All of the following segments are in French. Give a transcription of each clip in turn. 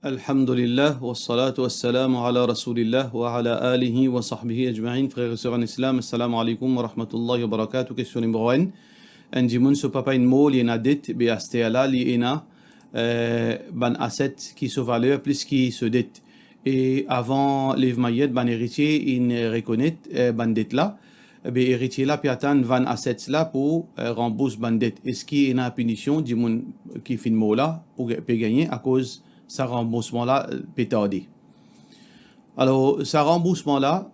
Alhamdulillah, wa salatu wa salam ala rasulillah wa ala alihi wa sahbihi ajma'in. Frères et sœurs en islam, assalamu alaikum wa rahmatullahi wa barakatuh. Question numéro 1. Andimun so papa in mo li na dit be asteala li ena ban asset qui se valeur plus qui se dette. Et avant l'evmayet ban héritier in reconnaît ban dette là. Be héritier là puis attend van assets là pour rembourser ban dette. Est-ce qu'il y a une punition du moun qui fin mo là pour gagner à cause ce remboursement-là peut tarder. Alors, ce remboursement-là,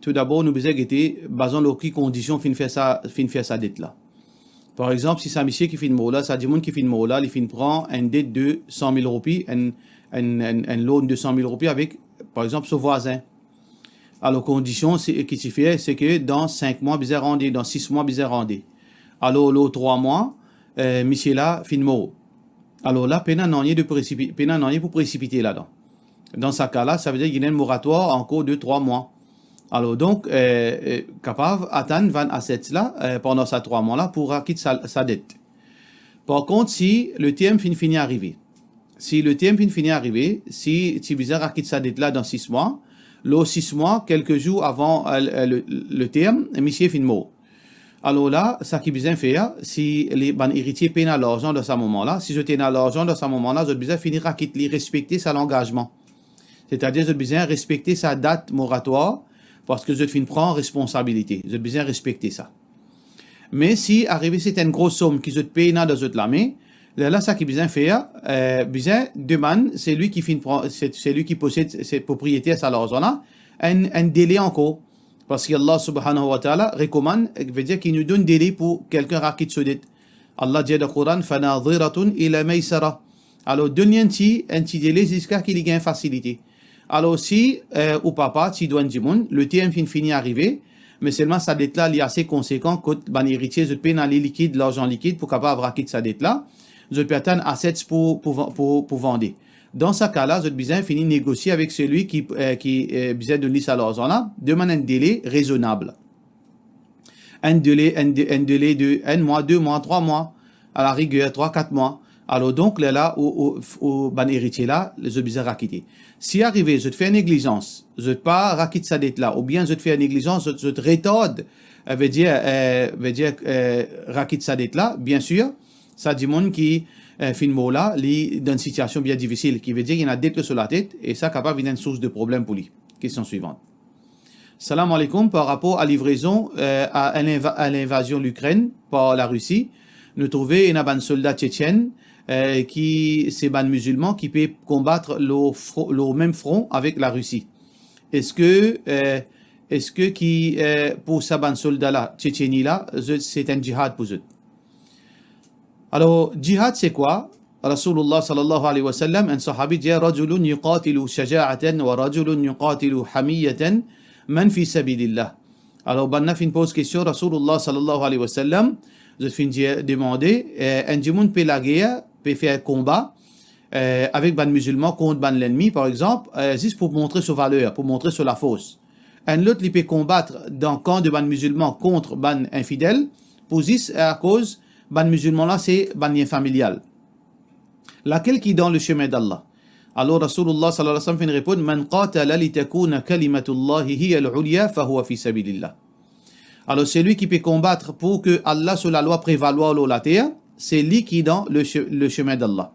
tout d'abord, nous devons guetter, basant sur quelles conditions fin faire sa dette-là. Par exemple, si c'est un monsieur qui fait une mot là, ça dit monde qui fait une mot là, il prend une dette de 100 000 roupies, un loan de 100 000 roupies avec, par exemple, son voisin. Alors, condition qui se fait, c'est que dans 5 mois, bizarre rendez, dans 6 mois, bizarre rendez. Alors, l'autre 3 mois, monsieur là, fait une mot. Alors là, peine n'en pour précipiter là-dedans. Dans ce cas-là, ça veut dire qu'il y a un moratoire en cours de 3 mois. Alors donc, capable d'attendre 20 assets là pendant ces 3 mois-là pour acquitter sa dette. Par contre, si le terme finit arriver, si tu bizarre acquitte sa dette là dans 6 mois, l'autre 6 mois, quelques jours avant le terme, monsieur finit mort. Alors là, ça qui besoin faire, si les héritiers payent l'argent de ce moment-là, si je tiens l'argent de ce moment-là, je besoin finir à quitter, respecter son engagement. C'est-à-dire, je besoin respecter sa date moratoire, parce que je finis prendre responsabilité. Je besoin respecter ça. Mais si arrivé c'est une grosse somme qui je paye dans la main, là, ça qui besoin faire, besoin demande, c'est lui qui possède cette propriété à sa l'argent-là, un délai encore. Parce qu'Allah subhanahu wa ta'ala recommande, veut dire qu'il nous donne délai pour quelqu'un qui quitte sa dette. Allah dit dans le Coran, فَنَاظِرَةٌ إِلَى مَيْسَرَةٍ. Alors, donne un petit délai jusqu'à qu'il y ait une facilité. Alors, si, ou papa, si doit dire, le temps finit arriver, mais seulement sa dette là, il est assez conséquent que ban héritier, je paye dans les liquides, l'argent liquide, pour capable de quitter sa dette là, je peux attendre assets pour vendre. Dans ce cas-là, je besoin finir négocier avec celui qui besoin de lui l'argent là, demande un délai raisonnable. Un délai de 1 mois, 2 mois, 3 mois, à la rigueur, 3, 4 mois. Alors donc, là, au ban héritier là, je besoin raquitter. Si arrivé, je te fais une négligence, je te pas raquitte sa dette là, ou bien je te fais une négligence, je te rétorde, veut dire, raquitte sa dette là, bien sûr, ça dit monde qui, finalement là, dans une situation bien difficile, qui veut dire qu'il y a une dette sur la tête, et ça capable d'une source de problème pour lui. Question suivante. Salam alaikum, par rapport à livraison à l'invasion de l'Ukraine par la Russie, nous trouvons un soldat tchétchène qui c'est un musulman qui peut combattre le même front avec la Russie. Est-ce que qui pour ce soldat là tchétchénie là, c'est un djihad pour eux? Alors, djihad, c'est quoi? Rasulullah sallallahu alayhi wa sallam, un sahabi dit rajulun yuqatilu shaja'atan wa rajulun yuqatilu hamiyatan man fi sabilillah. Alors, banna fin pose question, Rasulullah sallallahu alayhi wa sallam, je fin demander, un djimoun peut la guerre, peut faire combat avec ban musulman contre ban l'ennemi, par exemple, juste pour montrer sa valeur, pour montrer sur la force. Un autre, il peut combattre dans le camp de ban musulman contre ban infidèle, pour juste à cause ban musulman là, c'est ban lien familial. Laquelle qui est dans le chemin d'Allah. Alors Rasulullah sallallahu alayhi wa sallam fait une réponse, man qatala li takuna kalimatullahi hiya al-ulya fa huwa fi sabilillah. Alors celui qui peut combattre pour que Allah sur la loi prévaloir la terre, c'est lui qui est dans le chemin d'Allah.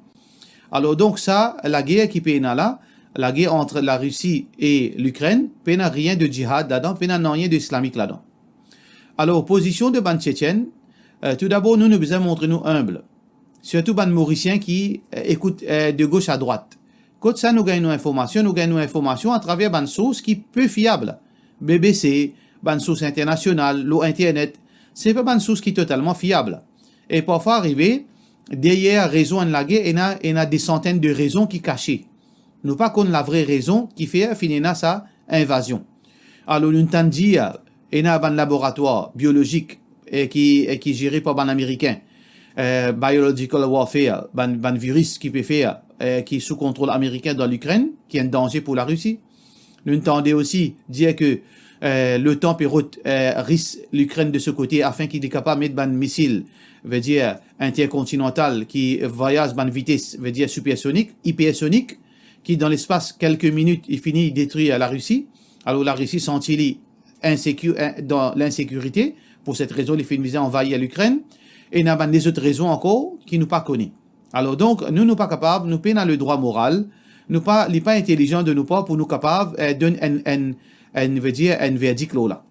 Alors donc ça, la guerre qui peut là, la guerre entre la Russie et l'Ukraine, peut n'a rien de djihad là-dedans, peut n'a rien d'islamique là-dedans. Alors position de ban tchétchène, tout d'abord, nous devons montrer nous humbles. Surtout ban Mauriciens qui écoutent de gauche à droite. Quand ça, nous gagnons information à travers ban source qui peut fiable. BBC, ban source internationale, l'Internet, c'est pas ban source qui est totalement fiable. Et parfois arriver, derrière raison de la guerre, il y a des centaines de raisons qui cachées. Nous pas qu'on la vraie raison qui fait finir sa invasion. Alors, nous t'en dit, il y a un laboratoire biologique qui est géré par un américain, biological warfare, ban virus qui peut faire, qui est sous contrôle américain dans l'Ukraine, qui est un danger pour la Russie. Nous entendons aussi dire que l'OTAN peut risque l'Ukraine de ce côté afin qu'il est capable de mettre un missile, veut dire intercontinental qui voyage à une vitesse, veut dire supersonique, hypersonique, qui dans l'espace quelques minutes, il finit détruit la Russie. Alors la Russie sentit dans l'insécurité. Pour cette raison, il fait une visée envahir l'Ukraine. Et il y a des autres raisons encore qui nous pas connaissent. Alors donc, nous ne pas capables, nous payons le droit moral, nous pas, pas intelligent de nous pas pour nous capables donner un verdict là.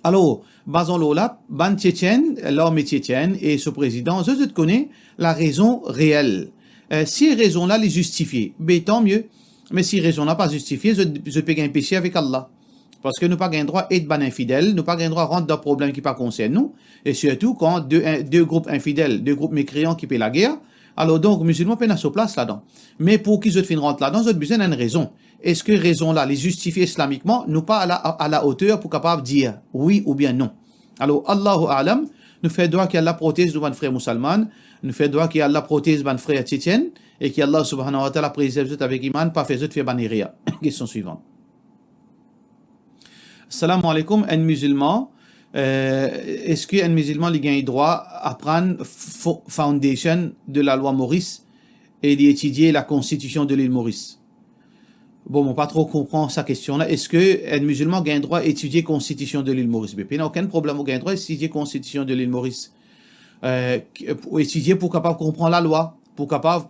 Alors, basons là, ban tchétchène, l'homme tchétchène et ce président, je connais la raison réelle. Si raison là les justifier, ben tant mieux. Mais si raison là pas justifiée, je peux un péché avec Allah. Parce que nous pas gain droit être ban infidèle, nous pas gain droit rentrer dans problème qui pas concerne nous. Et surtout quand deux groupes infidèles, deux groupes mécréants qui paient la guerre, alors donc musulmans peuvent se place là-dedans. Mais pour qu'ils se rentrent là-dedans, ils ont besoin d'une raison. Est-ce que raison là les justifier islamiquement, nous pas à la hauteur pour capable dire oui ou bien non. Alors Allahu A'lam, nous fait droit qu'Allah protège nos frères musulmans, nous fait droit qu'Allah protège nos frères tchétchènes et qu'Allah subhanahu wa ta'ala préserve avec iman, pas fait de faire banéria. Question suivante. Salam alaikum, un musulman. Est-ce qu'un musulman il a le droit à prendre foundation de la loi Maurice et d'étudier la constitution de l'île Maurice? Bon, on pas trop comprendre sa question-là. Est-ce qu'un musulman a le droit à étudier la constitution de l'île Maurice? Il n'y a aucun problème, il a le droit à étudier la constitution de l'île Maurice. Pour étudier, pour capable comprendre la loi, pour capable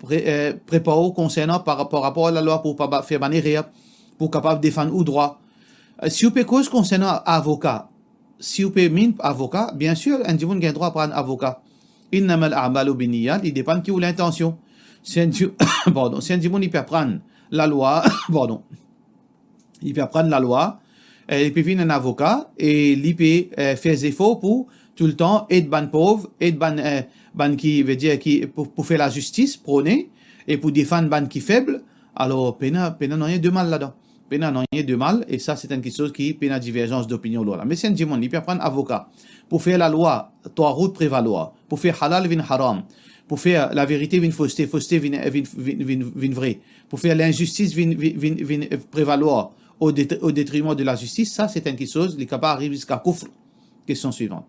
préparer concernant par rapport à la loi, pour pas faire banéria, pour capable défendre ou droit. Si vous pouvez cause concernant avocat, si vous pouvez mine avocat, bien sûr, un dimanche a le droit à prendre avocat. Innamal a'malu binniyat, il dépend de qui ou l'intention. Si un dimanche il peut prendre la loi, il peut prendre la loi, il peut venir un avocat et il peut faire des efforts pour tout le temps être ban pauvre, être ban qui veut dire qui pour faire la justice, prôner et pour défendre ban qui faible. Alors pena non y a de mal là-dedans. Pena non y a de mal et ça c'est une chose qui pena divergence d'opinion là. Mais c'est un dimanche il peut prendre avocat pour faire la loi, trois routes prévaloir, pour faire halal vin haram. Pour faire la vérité vin fausseté vin vrai, pour faire l'injustice vin prévaloir au détriment de la justice, ça c'est une chose qui capable arriver jusqu'à kufr. Question suivante.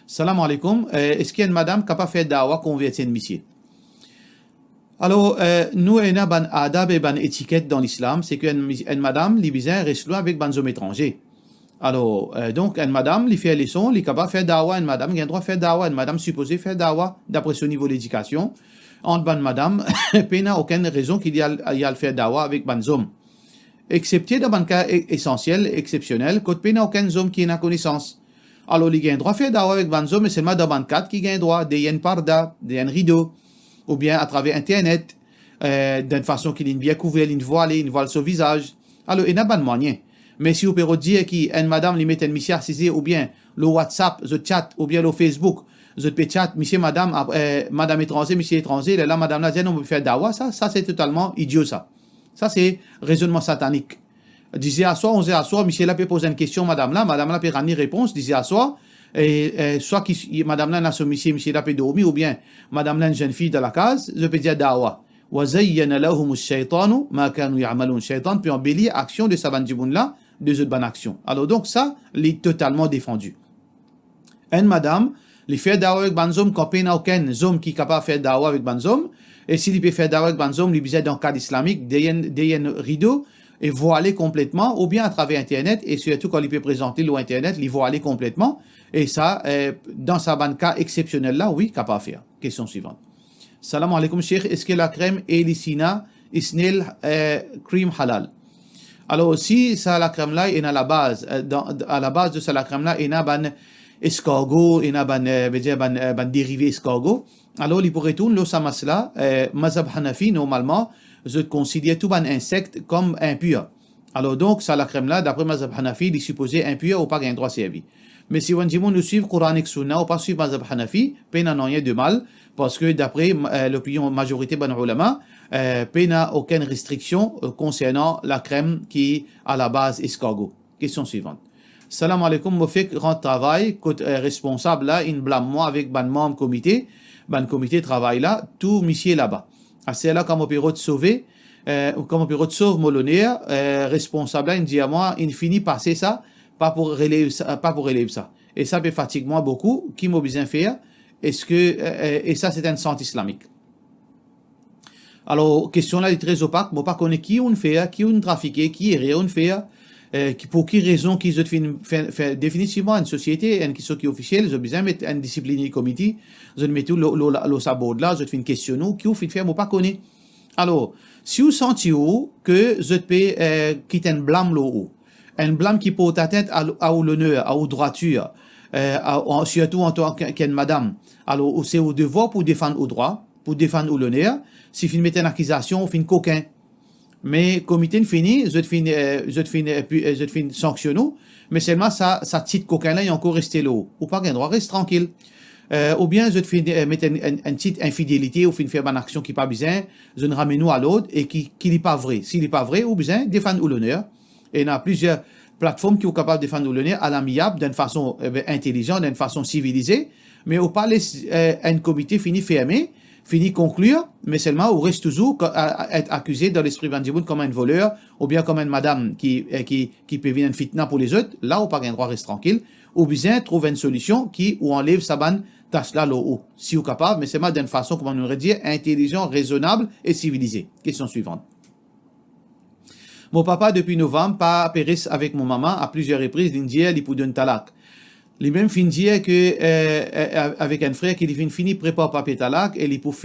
Salam alaikum. Est-ce qu'il y a une madame capable de faire dawa convertir une monsieur? Alors, nous, on a ban adab et ban étiquette dans l'islam, c'est qu'une madame, li bizarre, reste là avec ban homme étranger. Alors, donc, une madame, li fait les sons, li capable de faire dawa, une madame, il a le droit de faire dawa, une madame supposée faire dawa, d'après son niveau d'éducation. Entre ban madame, il n'y a aucune raison qu'il y a le faire dawa avec ban homme. Excepté dans un cas essentiel, exceptionnel, quand il n'y a aucun homme qui n'a connaissance. Alors, il y a un droit de faire dawa avec ban homme, mais c'est seulement dans ban 4 qui a un droit, des yen parda, des yen rideau, ou bien à travers Internet, d'une façon qu'il est bien couvert, il voile son visage. Alors, il n'y a pas de moyen. Mais si vous pouvez dire qu'une madame lui met un monsieur assisé, ou bien le WhatsApp, le chat, ou bien le Facebook, le chat, monsieur, madame, madame étranger, monsieur étranger, là, madame là, dit, on peut faire dawa, ça c'est totalement idiot, ça. Ça, c'est raisonnement satanique. Disait à soi, on disait à soi, monsieur là peut poser une question, madame là peut rendre une réponse, disait à soi, et soit madame là n'a son monsieur là peut dormir, ou bien madame là une jeune fille dans la case, je peux dire dawa. وَزَيَّنَ لَهُمُ الشَّيْطَانُ مَا كَانُوا يَعْمَلُونَ. Shaitan peut embellir action de sa bandiboun là, de cette bonne action. Alors donc ça, il est totalement défendu. Une madame, il fait dawa avec banzom quand il n'y a aucun homme qui est capable de faire dawa avec banzom, et s'il peut faire dawa avec banzom, il peut dans le cadre islamique, des rideaux, et voiler complètement, ou bien à travers Internet, et surtout quand il peut présenter le Internet, il voiler complètement, et ça, dans sa bonne cas exceptionnel là, oui, capable de faire. Question suivante. Salam alaikum, Cheikh. Est-ce que la crème Elisina Isnel crème halal? Alors aussi, ça la crème là, il y a la base. À la base de ça la crème là, il y a ban escargot, il y a ban dérivé escargot. Alors, il pourrait tourner le samas là, mazhab Hanafi, normalement, je considère tout ban insecte comme impur. Alors donc, ça la crème là, d'après mazhab Hanafi, il est supposé impur ou pas gain droit servi. Mais si on dit nous suivons Coran et Sunna ou pas suivre mazhab Hanafi, peine n'en rien de mal. Parce que d'après l'opinion majorité ban ulama, n'a aucune restriction concernant la crème qui à la base escargot. Question suivante. Salam alaikum, moi fait grand travail, responsable là, il blâme moi avec ban membre comité travail là, tout monsieur là-bas. C'est là comme on peut sauver, comme on peut sauver Molonéa, responsable là, il dit à moi, il finit passer ça, pas pour relever ça. Et ça peut fatiguer moi beaucoup, qui m'a besoin faire. Est-ce que et ça c'est un centre islamique. Alors, question là est très opaque. Moi, pas connaître qui on fait, qui on trafiqué, qui est on fait, pour quelle raison qu'ils ont fait définitivement une société, une question qui est officielle, ils ont besoin de mettre un disciplinaire committee, ils ont mis tout le sabot là, ils ont fait une question, qui ont fait faire, moi, pas connaître. Alors, si vous sentez que vous peux quitter un blâme là, un blâme qui porte atteinte à l'honneur, à la droiture, surtout en tant qu'une madame. Alors, c'est au devoir pour défendre au droit, pour défendre l'honneur. Si vous mettez une accusation, vous faites coquin. Mais comité fini, je fin sanctionner, mais seulement ça titre coquin là, il est encore resté là. Ou pas qu'un droit, reste tranquille. Ou bien je te mettre une petite infidélité ou faire une action qui n'est pas besoin, je ne ramène à l'autre et qui n'est pas vrai. S'il n'est pas vrai, ou besoin défendre l'honneur. Et il y a plusieurs plateformes qui sont capables de défendre l'honneur à l'amiable, d'une façon intelligente, d'une façon civilisée, mais au pas un comité fini fermé, fini conclure, mais seulement on reste toujours à être accusé dans l'esprit bandimoun comme un voleur, ou bien comme une madame qui peut venir une fitna pour les autres. Là, on pas un droit, reste tranquille. Ou bien trouver une solution qui ou enlève sa banne tâche là haut. Si vous êtes capable, mais c'est mal d'une façon, comment on aurait dit, intelligente, raisonnable et civilisée. Question suivante. Mon papa, depuis novembre, pas périsse avec mon maman à plusieurs reprises, l'Indien, il pour donner talak. Il même fin dire que avec un frère qui vient fini prépare papier talak et il pour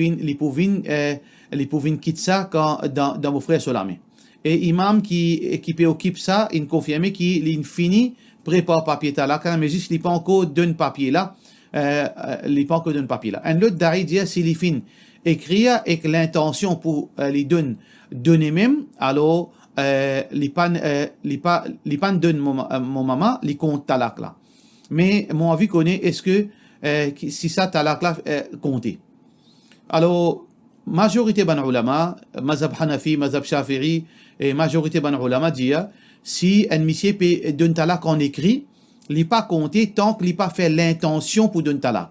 quitter ça quand dans mon frère sur la main. Et imam qui préoccupe ça, il confirme qu'il fini prépare papier talak, mais juste il pas encore donne papier là, il pas encore donne papier là. Un autre dari dit s'il fin écrire avec l'intention pour les donner même, alors les pan donne mon maman, les compte talak là. Mais mon avis connaît, est-ce que si ça talak là compté. Alors, majorité ban ulama, mazhab Hanafi, mazhab Shafi'i, et majorité ban ulama dit, si un monsieur peut donner talak en écrit, il n'est pas compté tant qu'il n'a pas fait l'intention pour donner talak.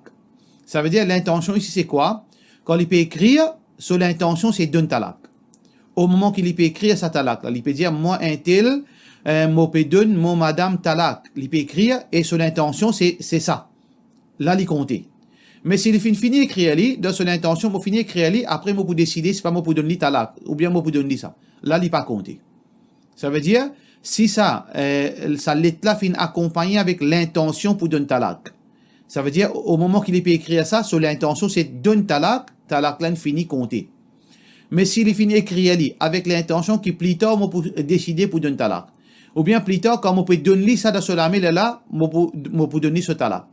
Ça veut dire l'intention ici c'est quoi? Quand il peut écrire, sur l'intention c'est donner talak. Au moment qu'il peut écrire sa talak, il peut dire moi un tel, moi peut donner mon madame talak. Il peut écrire et sur l'intention c'est ça. Là il compte. Mais s'il finit écrire dans son intention, moi finir écrire après moi pour décider c'est pas moi pour donner talak ou bien moi pour donner ça. Là il pas compté. Ça veut dire si ça lettre là fin accompagné avec l'intention pour donner talak. Ça veut dire au moment qu'il peut écrire ça sur l'intention c'est donner talak là finit compter. Mais s'il finit écrire avec l'intention qui plus tard moi pour décider pour donner talak. Ou bien plus tard quand moi peut donner ça dans la main là moi pour donner ce talak.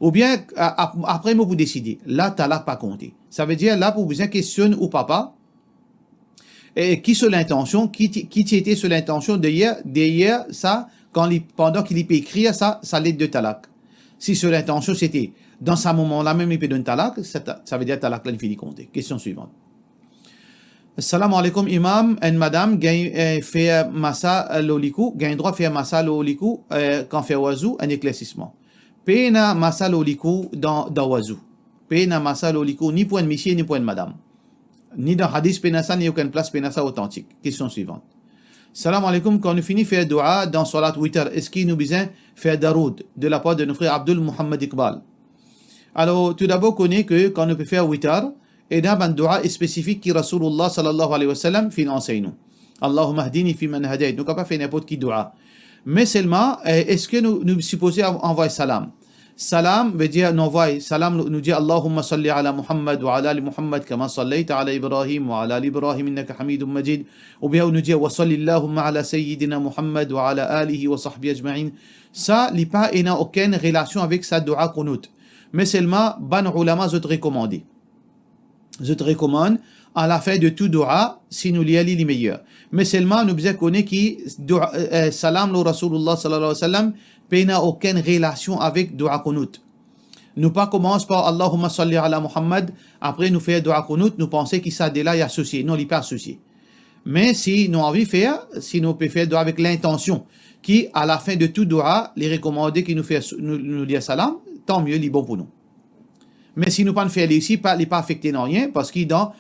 Ou bien après moi pour décider. Là talak pas compté. Ça veut dire là pour besoin questionner au papa et qui sur l'intention qui était sur l'intention derrière ça pendant qu'il peut écrire ça lettre de talak. Si sur l'intention c'était dans ce moment-là même il peut donner talak, ça veut dire talak là il finit compter. Question suivante. Assalamu alaikum imam, une madame gagne fait massa loliku, gagne droit faire massa loliku quand fait oiseau un éclaircissement. Pena massa loliku dans oiseau. Pena massa loliku ni pour un monsieur ni pour une madame. Ni dans hadith pena ça ni aucune place pena ça authentique. Question suivante. Salam alaikum, quand on finit faire dua dans salat witr, est-ce qu'il nous besoin faire daroud de la part de notre frère Abdul Muhammad Iqbal? Alors tout d'abord connaît que quand on peut faire witr et dans un dua spécifique qui Rasulullah sallallahu alayhi wa sallam fin enseigne nous. Allahumma hdini fi man hadayt. Nous ne pouvons pas faire n'importe qui dua. Mais seulement, est-ce que nous supposons envoyer salam? Salam veut dire nous envoyer salam nous dit Allahumma salli ala Muhammad wa ala ali Muhammad kama sallaita ala Ibrahim wa ala ali Ibrahim innaka Hamidum Majid. Ou bien nous dit wa salli Allahumma ala sayyidina Muhammad wa ala alihi wa sahbihi ajma'in. Ça, il pas n'a aucune relation avec sa dua qunut. Mais seulement, ban ulama je te recommande. Je te recommande à la fin de tout dua, si nous lions les meilleurs. Mais seulement, nous devons connaître que salam le Rasulullah sallallahu alayhi wa sallam n'a aucune relation avec dua qunut. Nous pas commence par Allahumma salli ala Muhammad, après nous faire dua qunut, nous pensons que ça de là est associé. Non, il n'est pas associé. Mais si nous envie faire, si nous pouvons faire dua avec l'intention, qui à la fin de tout dua, les recommander qui nous fait nous dire salam, tant mieux, il est bon pour nous. Mais si nous ne faisons pas ici, il n'est pas affecté dans rien, parce qu'il dans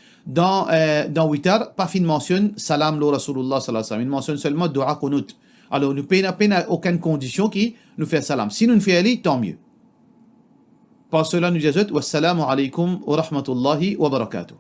witr, pas fin mentionne salam le Rasulullah sallallahu alayhi wa sallam. Il mentionne seulement dua qunut. Alors nous n'avons aucune condition qui nous fait salam. Si nous ne faisons pas, tant mieux. Par cela nous disons wassalamu alaikum wa rahmatullahi wa barakatuh.